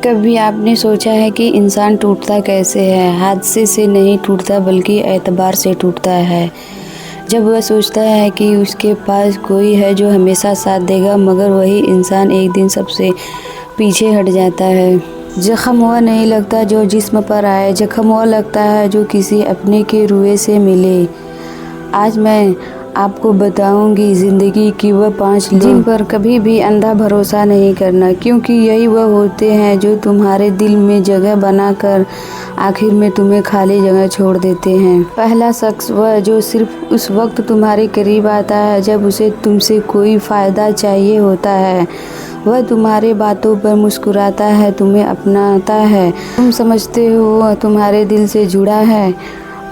کبھی آپ نے سوچا ہے کہ انسان ٹوٹتا کیسے ہے؟ حادثے سے نہیں ٹوٹتا بلکہ اعتبار سے ٹوٹتا ہے۔ جب وہ سوچتا ہے کہ اس کے پاس کوئی ہے جو ہمیشہ ساتھ دے گا، مگر وہی انسان ایک دن سب سے پیچھے ہٹ جاتا ہے۔ زخم وہ نہیں لگتا جو جسم پر آئے، زخم وہ لگتا ہے جو کسی اپنے کے روئے سے ملے۔ آج میں آپ کو بتاؤں گی زندگی کی وہ 5 لوگ جن پر کبھی بھی اندھا بھروسہ نہیں کرنا، کیونکہ یہی وہ ہوتے ہیں جو تمہارے دل میں جگہ بنا کر آخر میں تمہیں خالی جگہ چھوڑ دیتے ہیں۔ پہلا شخص وہ جو صرف اس وقت تمہارے قریب آتا ہے جب اسے تم سے کوئی فائدہ چاہیے ہوتا ہے۔ وہ تمہارے باتوں پر مسکراتا ہے، تمہیں اپناتا ہے، تم سمجھتے ہو وہ تمہارے دل سے جڑا ہے،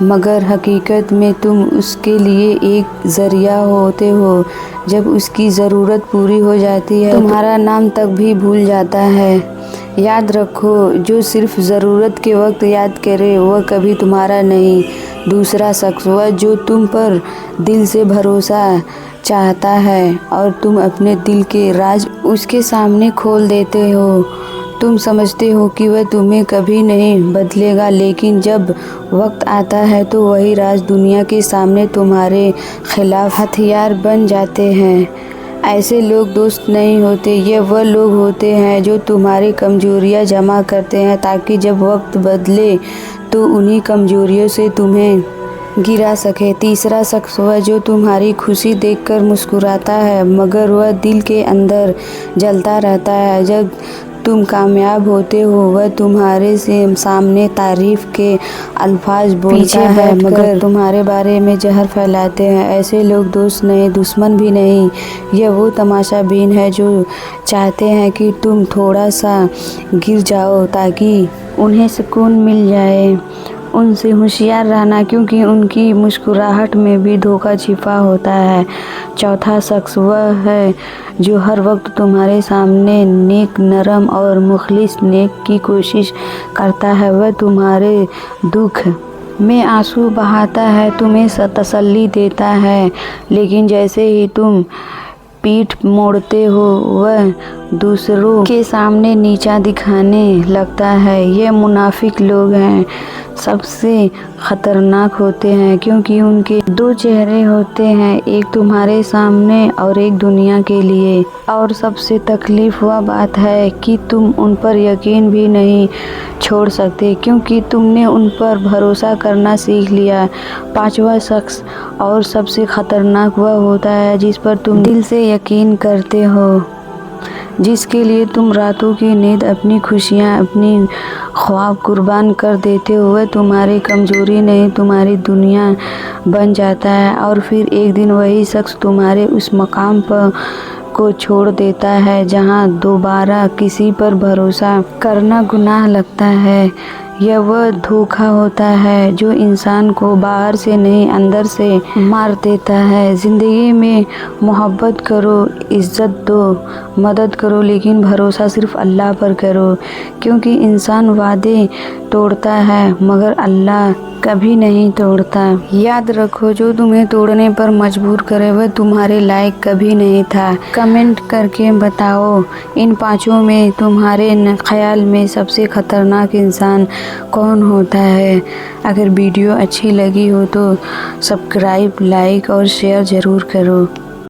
مگر حقیقت میں تم اس کے لیے ایک ذریعہ ہوتے ہو۔ جب اس کی ضرورت پوری ہو جاتی ہے تمہارا نام تک بھی بھول جاتا ہے۔ یاد رکھو، جو صرف ضرورت کے وقت یاد کرے وہ کبھی تمہارا نہیں۔ دوسرا شخص وہ جو تم پر دل سے بھروسہ چاہتا ہے اور تم اپنے دل کے راز اس کے سامنے کھول دیتے ہو۔ تم سمجھتے ہو کہ وہ تمہیں کبھی نہیں بدلے گا، لیکن جب وقت آتا ہے تو وہی راز دنیا کے سامنے تمہارے خلاف ہتھیار بن جاتے ہیں۔ ایسے لوگ دوست نہیں ہوتے، یہ وہ لوگ ہوتے ہیں جو تمہاری کمزوریاں جمع کرتے ہیں تاکہ جب وقت بدلے تو انہی کمزوریوں سے تمہیں گرا سکے۔ تیسرا شخص وہ جو تمہاری خوشی دیکھ کر مسکراتا ہے، مگر وہ دل کے اندر جلتا رہتا ہے۔ جب تم کامیاب ہوتے ہو وہ تمہارے سامنے تعریف کے الفاظ بولتا ہے، مگر تمہارے بارے میں زہر پھیلاتے ہیں۔ ایسے لوگ دوست نہیں، دشمن بھی نہیں، یہ وہ تماشا بین ہیں جو چاہتے ہیں کہ تم تھوڑا سا گر جاؤ تاکہ انہیں سکون مل جائے۔ ان سے ہوشیار رہنا، کیونکہ ان کی مسکراہٹ میں بھی دھوکہ چھپا ہوتا ہے۔ چوتھا شخص وہ ہے جو ہر وقت تمہارے سامنے نیک، نرم اور مخلص نیک کی کوشش کرتا ہے۔ وہ تمہارے دکھ میں آنسو بہاتا ہے، تمہیں تسلی دیتا ہے، لیکن جیسے ہی تم پیٹھ موڑتے ہو وہ دوسروں کے سامنے نیچا دکھانے لگتا ہے۔ یہ منافق لوگ ہیں، سب سے خطرناک ہوتے ہیں، کیونکہ ان کے 2 چہرے ہوتے ہیں، ایک تمہارے سامنے اور ایک دنیا کے لیے۔ اور سب سے تکلیف وہ بات ہے کہ تم ان پر یقین بھی نہیں چھوڑ سکتے، کیونکہ تم نے ان پر بھروسہ کرنا سیکھ لیا۔ پانچواں شخص اور سب سے خطرناک وہ ہوتا ہے جس پر تم دل سے یقین کرتے ہو، جس کے لیے تم راتوں کی نیند، اپنی خوشیاں، اپنی خواب قربان کر دیتے ہو۔ وہ تمہاری کمزوری نہیں، تمہاری دنیا بن جاتا ہے، اور پھر ایک دن وہی شخص تمہارے اس مقام کو چھوڑ دیتا ہے جہاں دوبارہ کسی پر بھروسہ کرنا گناہ لگتا ہے۔ یہ وہ دھوکہ ہوتا ہے جو انسان کو باہر سے نہیں اندر سے مار دیتا ہے۔ زندگی میں محبت کرو، عزت دو، مدد کرو، لیکن بھروسہ صرف اللہ پر کرو، کیونکہ انسان وعدے توڑتا ہے مگر اللہ کبھی نہیں توڑتا۔ یاد رکھو، جو تمہیں توڑنے پر مجبور کرے وہ تمہارے لائق کبھی نہیں تھا۔ کمنٹ کر کے بتاؤ ان 5 میں تمہارے خیال میں سب سے خطرناک انسان کون ہوتا ہے۔ اگر ویڈیو اچھی لگی ہو تو سبسکرائب، لائک اور شیئر ضرور کرو۔